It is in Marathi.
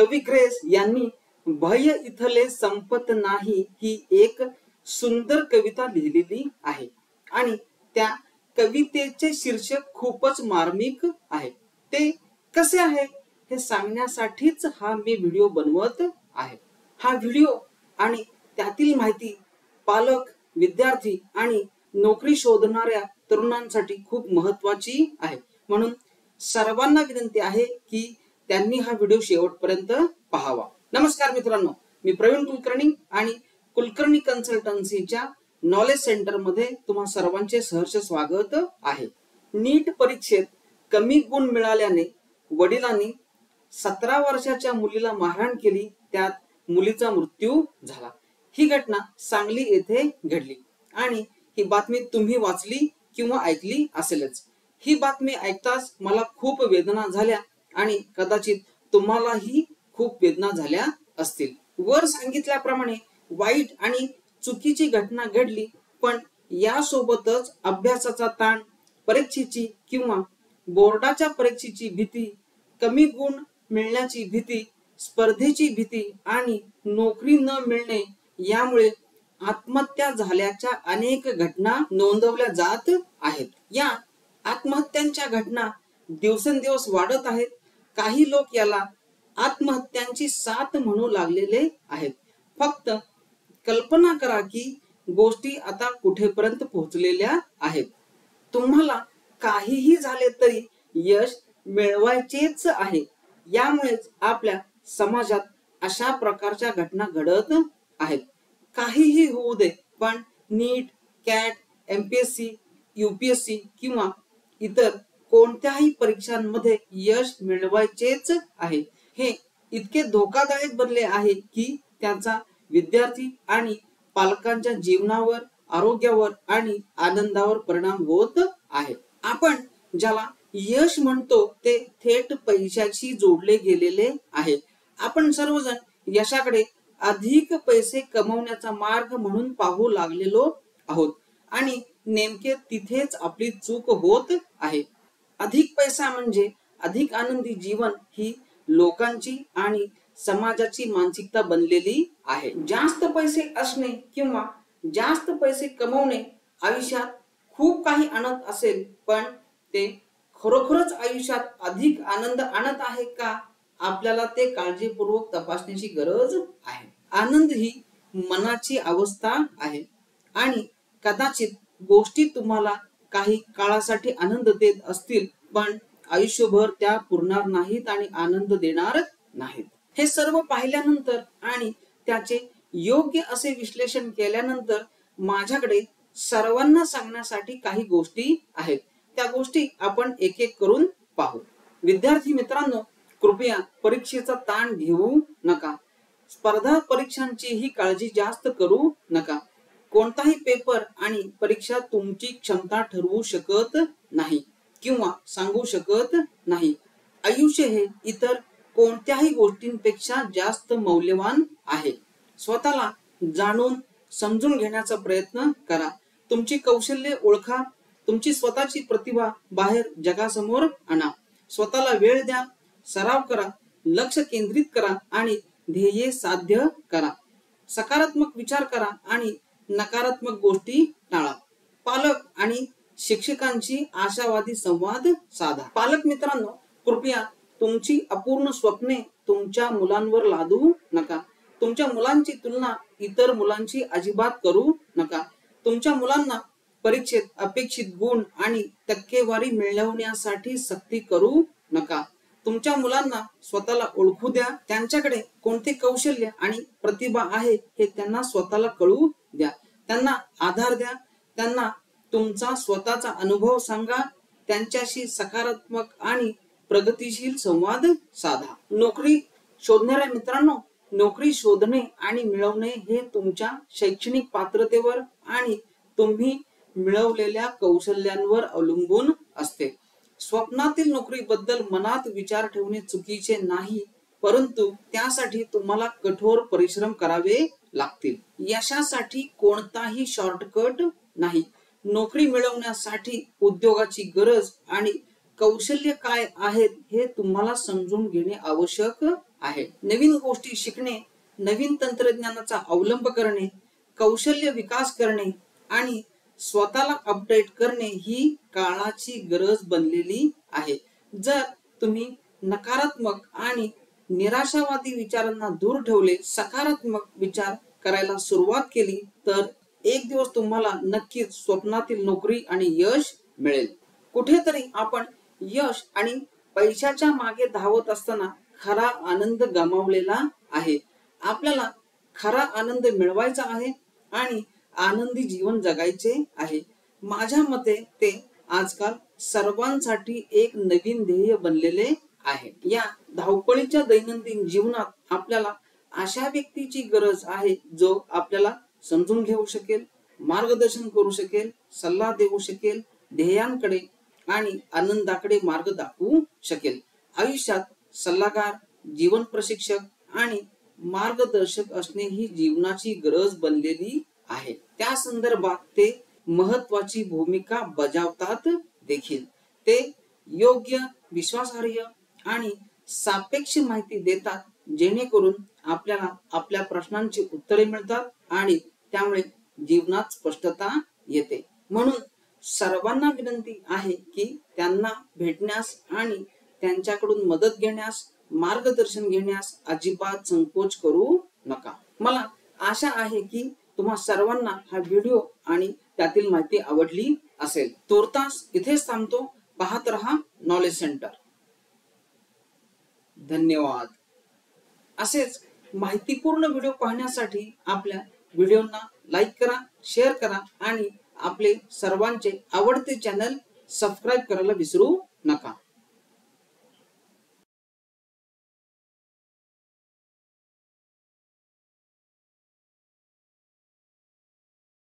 कवी ग्रेस यांनी भय इथले संपत नाही ही एक सुंदर कविता लिहिलेली आहे आणि त्या कवितेचे शीर्षक खूपच मार्मिक आहे। ते कसे आहे हे सांगण्यासाठीच हा मी व्हिडिओ बनवत आहे। हा व्हिडिओ आणि त्यातील माहिती पालक, विद्यार्थी आणि नोकरी शोधणाऱ्या तरुणांसाठी खूप महत्त्वाची आहे, म्हणून सर्वांना विनंती आहे की त्यांनी हा व्हिडिओ शेवटपर्यंत पाहावा। नमस्कार मित्रांनो, मी प्रवीण कुलकर्णी आणि कुलकर्णी कन्सल्टन्सीच्या नॉलेज सेंटर मध्ये तुम्हा सर्वांचे सहर्ष स्वागत आहे। नीट परीक्षेत कमी गुण मिळाल्याने वडिलांनी 17 वर्षाच्या मुलीला मारहाण केली, त्यात मुलीचा मृत्यू झाला। ही घटना सांगली येथे घडली आणि ही बातमी तुम्ही वाचली किंवा ऐकली असेलच। ही बातमी ऐकताच मला खूप वेदना झाल्या आणि कदाचित तुम्हालाही खूप वेदना झाल्या असतील। वर सांगितल्याप्रमाणे वाईट आणि चुकीची घटना घडली, पण यासोबतच अभ्यासाचा ताण, परीक्षेची किंवा बोर्डाच्या परीक्षेची भीती, कमी गुण मिळण्याची भीती, स्पर्धेची भीती आणि नोकरी न मिळणे यामुळे आत्महत्या झाल्याच्या अनेक घटना नोंदवल्या जात आहेत। या आत्महत्यांच्या घटना दिवसेंदिवस वाढत आहेत। काही लोक याला आत्महत्यांची साथ म्हणू लागलेले आहेत। फक्त कल्पना करा की गोष्टी आता कुठेपर्यंत पोहोचलेल्या आहेत। तुम्हाला काहीही झाले तरी यश मिळवायचेच आहे, यामुळेच आपल्या समाजात अशा प्रकारच्या घटना घडत आहेत। काहीही होऊ दे, पण नीट, कॅट, MPSC, UPSC किंवा इतर कोणत्याही परीक्षांमध्ये यश मिळवायचेच आहे। हे इतके धोकादायक बनले आहे की त्याचा विद्यार्थी आणि पालकांच्या जीवनावर, आरोग्यावर आणि आनंदावर परिणाम होत आहे। आपण ज्याला यश म्हणतो ते थेट पैशाशी जोडले गेलेले आहे। आपण सर्वजण यशाकडे अधिक पैसे कमवण्याचा मार्ग म्हणून पाहू लागलेलो आहोत आणि नेमके तिथेच आपली चूक होत आहे। अधिक पैसा म्हणजे अधिक आनंदी जीवन ही लोकांची आणि समाजाची मानसिकता बनलेली आहे। जास्त पैसे असणे किंवा जास्त पैसे कमवणे आयुष्यात खूप काही आणत असेल, पण ते खरोखरच आयुष्यात अधिक आनंद आणत आहे का, आपल्याला ते काळजीपूर्वक तपासण्याची गरज आहे। आनंद ही मनाची अवस्था आहे आणि कदाचित गोष्टी तुम्हाला काही काळासाठी आनंद देत असतील, पण आयुष्यभर त्या पुरणार नाहीत आणि आनंद देणार नाहीत। हे सर्व पाहिल्यानंतर आणि त्याचे योग्य असे विश्लेषण केल्यानंतर माझ्याकडे सर्वांना सांगण्यासाठी काही गोष्टी आहेत। त्या गोष्टी आपण एक एक करून पाहू। विद्यार्थी मित्रांनो, कृपया परीक्षेचा ताण घेऊ नका। स्पर्धा परीक्षांची ही काळजी जास्त करू नका। कोणताही पेपर आणि परीक्षा तुमची क्षमता ठरवू शकत नाही किंवा सांगू शकत नाही। आयुष्य हे इतर कोणत्याही गोष्टींपेक्षा जास्त मौल्यवान आहे। स्वतःला जाणून समजून घेण्याचा प्रयत्न करा। तुमची कौशल्ये ओळखा, तुमची स्वतःची प्रतिभा बाहेर जगासमोर आणा। स्वतःला वेळ द्या, सराव करा, लक्ष केंद्रित करा आणि ध्येय साध्य करा। सकारात्मक विचार करा आणि नकारात्मक गोष्टी टाळा। पालक आणि शिक्षकांशी आशावादी संवाद साधा। पालक मित्रांनो, कृपया तुमची अपूर्ण स्वप्ने तुमच्या मुलांवर लादू नका। तुमच्या मुलांची तुलना इतर मुलांची अजिबात करू नका। तुमच्या मुलांना परीक्षेत अपेक्षित गुण आणि टक्केवारी मिळवण्यासाठी सक्ती करू नका। तुमच्या मुलांना स्वतःला ओळखू द्या, त्यांच्याकडे कोणते कौशल्य आणि प्रतिभा आहे हे त्यांना स्वतःला कळू द्या। त्यांना आधार द्या, त्यांना तुमचा स्वतःचा अनुभव सांगा, त्यांच्याशी सकारात्मक आणि प्रगतिशील संवाद साधा। नोकरी शोधणाऱ्या मित्रांनो, नोकरी शोधणे आणि मिळवणे हे तुमच्या शैक्षणिक पात्रतेवर आणि तुम्ही मिळवलेल्या कौशल्यांवर अवलंबून असते। स्वप्नातील नोकरीबद्दल मनात विचार ठेवणे चुकीचे नाही, परंतु त्यासाठी तुम्हाला कठोर परिश्रम करावे लागतील। यशासाठी कोणताही शॉर्टकट नाही। नोकरी मिळवण्यासाठी उद्योगाची गरज आणि कौशल्य काय आहेत हे तुम्हाला समजून घेणे आवश्यक आहे. नवीन गोष्टी शिकणे, नवीन तंत्रज्ञानाचा अवलंब करणे, कौशल्य विकास करणे आणि स्वतःला अपडेट करणे ही काळाची गरज बनलेली आहे. जर तुम्ही नकारात्मक आणि निराशावादी विचारांना दूर ठेवले, सकारात्मक विचार करायला सुरुवात केली, तर एक दिवस तुम्हाला नक्कीच स्वप्नातील नोकरी आणि यश मिळेल. कुठेतरी आपण यश आणि पैशाच्या मागे धावत असताना खरा आनंद गमावलेला आहे. आपल्याला खरा आनंद मिळवायचा आहे आणि आनंदी जीवन जगायचे आहे. माझ्या मते ते आजकाल सर्वांसाठी एक नवीन ध्येय बनलेले आहे. या धावपळीच्या दैनंदिन जीवनात आपल्याला अशा व्यक्तीची गरज आहे जो आपल्याला समजून घेऊ शकेल, मार्गदर्शन करू शकेल, सल्ला देऊ शकेल, ध्येयांकडे आणि आनंदाकडे मार्ग दाखवू शकेल. आयुष्यात सल्लागार, जीवन प्रशिक्षक आणि मार्गदर्शक असणे ही जीवनाची गरज बनलेली आहे. त्या संदर्भात ते महत्वाची भूमिका बजावतात देखील. ते योग्य, विश्वासार्ह आणि सापेक्ष माहिती देतात, जेणेकरून आपल्याला आपल्या प्रश्नांची उत्तरे मिळतात आणि त्यामुळे जीवनात स्पष्टता येते. म्हणून सर्वांना विनंती आहे की त्यांना भेटण्यास आणि त्यांच्याकडून मदत घेण्यास, मार्गदर्शन घेण्यास अजिबात संकोच करू नका. मला आशा आहे की तुम्हा सर्वांना हा व्हिडिओ आणि त्यातील माहिती आवडली असेल. तूर्तास इथेच थांबतो. पाहत रहा नॉलेज सेंटर. धन्यवाद. असेच माहितीपूर्ण व्हिडिओ पाहण्यासाठी आपल्या व्हिडिओना लाईक करा, शेअर करा आणि आपले सर्वांचे आवडते चॅनल सबस्क्राईब करायला विसरू नका.